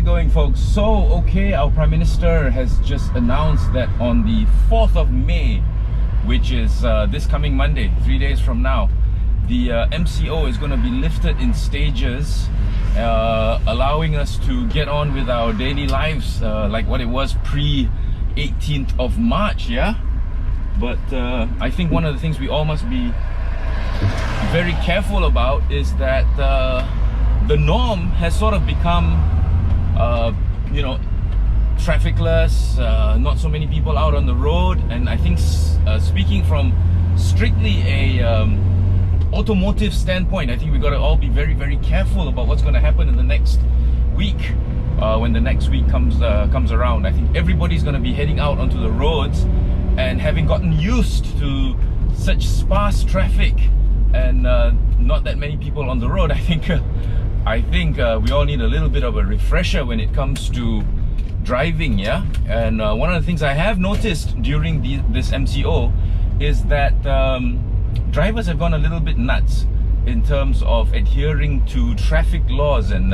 it going, folks? So, okay, our Prime Minister has just announced that on the 4th of May, which is this coming Monday, 3 days from now, the MCO is going to be lifted in stages, allowing us to get on with our daily lives like what it was pre-18th of March, yeah? But I think one of the things we all must be very careful about is that the norm has sort of become, you know, trafficless, not so many people out on the road. And I think speaking from strictly a automotive standpoint, I think we've got to all be very, very careful about what's going to happen in the next week. When the next week comes around, I think everybody's going to be heading out onto the roads, and having gotten used to such sparse traffic and not that many people on the road, I think we all need a little bit of a refresher when it comes to driving, yeah. And one of the things I have noticed during this MCO is that drivers have gone a little bit nuts in terms of adhering to traffic laws and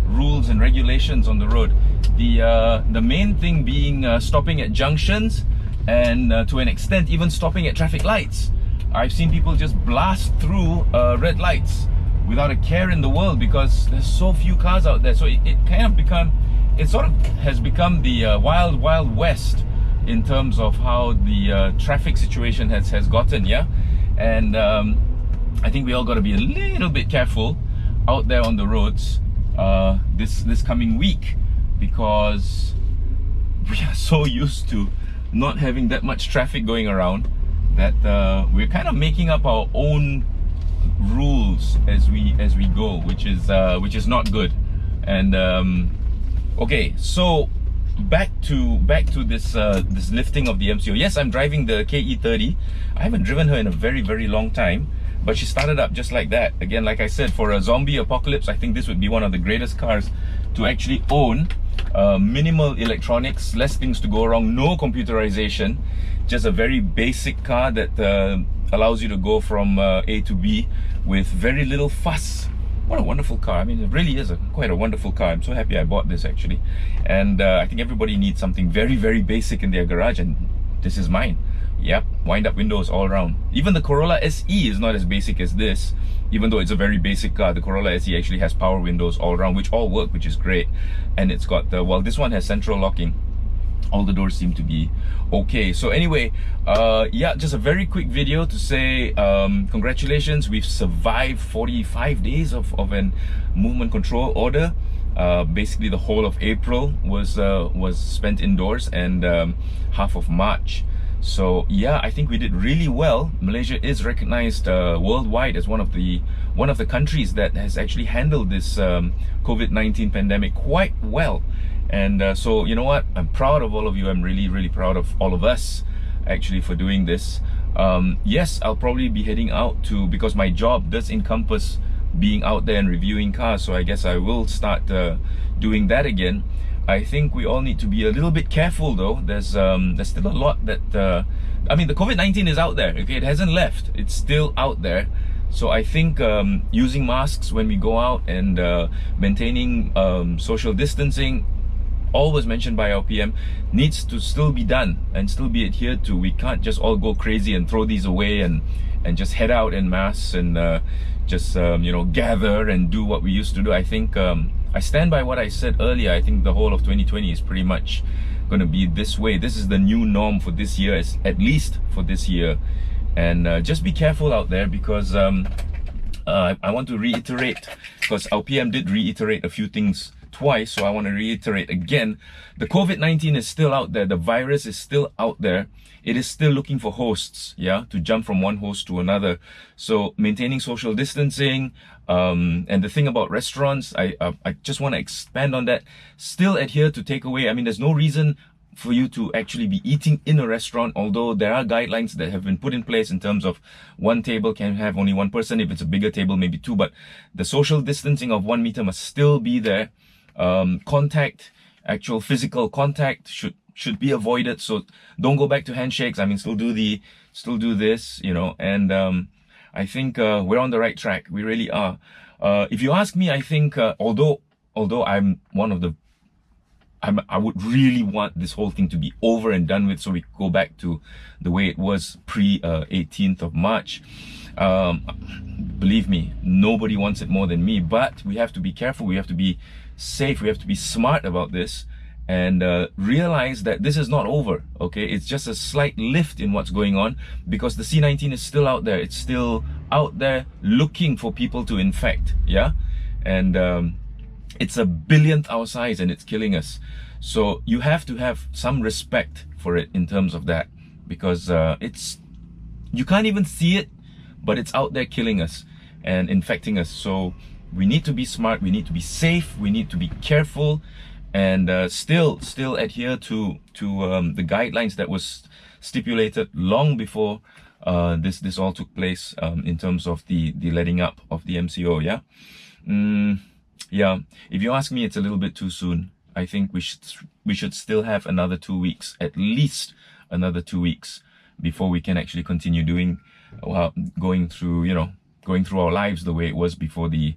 rules and regulations on the road. The main thing being stopping at junctions, and to an extent even stopping at traffic lights. I've seen people just blast through red lights without a care in the world because there's so few cars out there. So it sort of has become the wild west in terms of how the traffic situation has gotten, yeah. And I think we all got to be a little bit careful out there on the roads this coming week, because we are so used to not having that much traffic going around that we're kind of making up our own rules as we go, which is not good. And okay, so back to this this lifting of the MCO. Yes, I'm driving the KE30. I haven't driven her in a very, very long time, but she started up just like that. Again, like I said, for a zombie apocalypse, I think this would be one of the greatest cars to actually own. Minimal electronics, less things to go wrong, no computerization, just a very basic car that allows you to go from A to B with very little fuss. What a wonderful car. I mean, it really is quite a wonderful car. I'm so happy I bought this, actually. And I think everybody needs something very, very basic in their garage, and this is mine. Yep, wind-up windows all around. Even the Corolla SE is not as basic as this. Even though it's a very basic car, the Corolla SE actually has power windows all around, which all work, which is great. And it's got the, well, this one has central locking. All the doors seem to be okay. So anyway, yeah, just a very quick video to say congratulations. We've survived 45 days of an movement control order. Basically the whole of April was spent indoors, and half of March. So yeah, I think we did really well. Malaysia is recognized worldwide as one of the countries that has actually handled this COVID-19 pandemic quite well. And so, you know what, I'm proud of all of you. I'm really, really proud of all of us actually for doing this. Yes, I'll probably be heading out because my job does encompass being out there and reviewing cars, so I guess I will start doing that again. I think we all need to be a little bit careful though. There's still a lot that I mean, the COVID-19 is out there, okay? It hasn't left, it's still out there. So I think using masks when we go out and maintaining social distancing, always mentioned by our PM, needs to still be done and still be adhered to. We can't just all go crazy and throw these away and just head out en masse and just you know, gather and do what we used to do. I think I stand by what I said earlier. I think the whole of 2020 is pretty much going to be this way. This is the new norm for this year, at least for this year. And just be careful out there, because I want to reiterate, because our PM did reiterate a few things twice, so I want to reiterate again. The COVID-19 is still out there. The virus is still out there. It is still looking for hosts, yeah, to jump from one host to another. So maintaining social distancing, and the thing about restaurants, I just want to expand on that. Still adhere to takeaway. I mean, there's no reason for you to actually be eating in a restaurant, although there are guidelines that have been put in place in terms of one table can have only one person. If it's a bigger table, maybe two, but the social distancing of 1 meter must still be there. Contact, actual physical contact should be avoided. So don't go back to handshakes. I mean, still do this, you know. And I think we're on the right track. We really are. If you ask me, I think although I'm one of the I would really want this whole thing to be over and done with, so we go back to the way it was pre 18th of March. Believe me, nobody wants it more than me, but we have to be careful, we have to be safe, we have to be smart about this, and realize that this is not over, okay? It's just a slight lift in what's going on, because the C19 is still out there. It's still out there looking for people to infect, yeah? And it's a billionth our size and it's killing us. So you have to have some respect for it in terms of that, because you can't even see it, but it's out there killing us and infecting us. So we need to be smart, we need to be safe, we need to be careful, and still adhere to the guidelines that was stipulated long before this all took place, in terms of the letting up of the MCO. Yeah. Yeah, if you ask me, it's a little bit too soon. I think we should still have another 2 weeks, at least another 2 weeks, before we can actually continue doing, going through our lives the way it was before the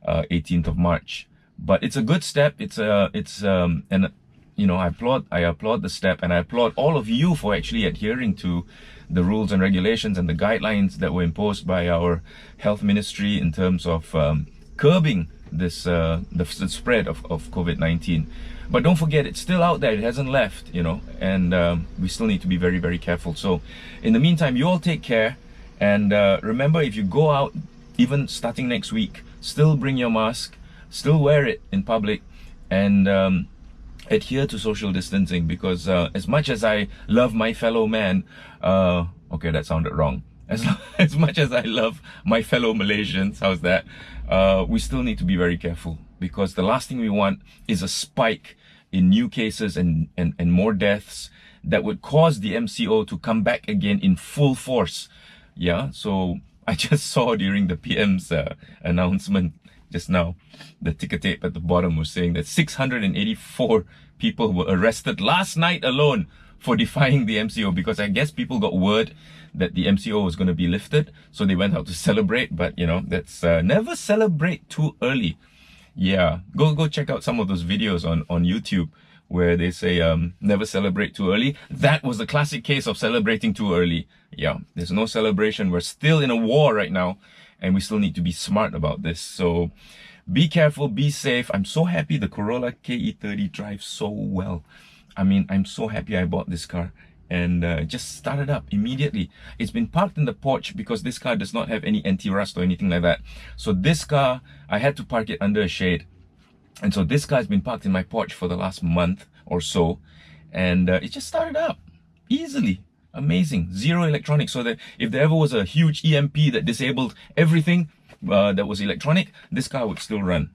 18th of March. But it's a good step. And you know, I applaud the step, and I applaud all of you for actually adhering to the rules and regulations and the guidelines that were imposed by our health ministry in terms of curbing this the spread of COVID-19. But don't forget, it's still out there, it hasn't left, you know, and we still need to be very, very careful. So in the meantime, you all take care, and remember, if you go out, even starting next week, still bring your mask, still wear it in public, and adhere to social distancing, because as much as I love my fellow man, okay, that sounded wrong. As much as I love my fellow Malaysians, how's that? We still need to be very careful, because the last thing we want is a spike in new cases and more deaths that would cause the MCO to come back again in full force. Yeah, so I just saw during the PM's announcement just now, the ticker tape at the bottom was saying that 684 people were arrested last night alone for defying the MCO, because I guess people got word that the MCO was going to be lifted, so they went out to celebrate. But you know, that's never celebrate too early. Yeah, go check out some of those videos on YouTube where they say never celebrate too early. That was the classic case of celebrating too early. Yeah, there's no celebration. We're still in a war right now, and we still need to be smart about this. So be careful, be safe. I'm so happy the Corolla KE30 drives so well. I mean, I'm so happy I bought this car, and just started up immediately. It's been parked in the porch because this car does not have any anti-rust or anything like that. So this car, I had to park it under a shade. And so this car has been parked in my porch for the last month or so, and it just started up easily. Amazing. Zero electronics, so that if there ever was a huge EMP that disabled everything that was electronic, this car would still run.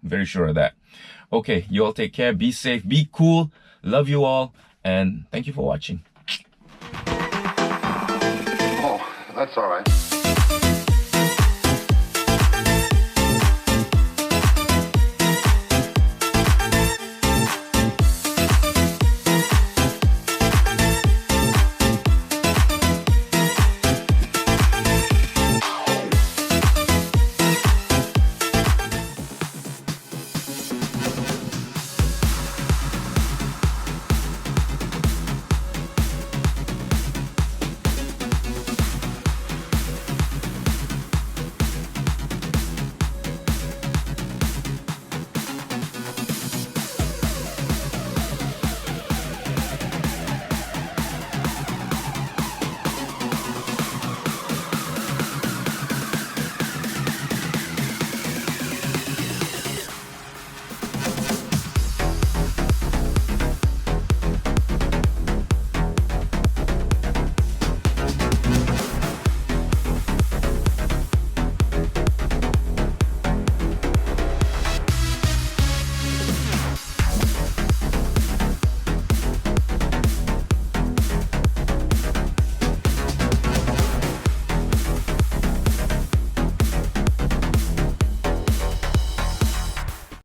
Very sure of that. Okay, you all take care, be safe, be cool, love you all, and thank you for watching. Oh, that's all right.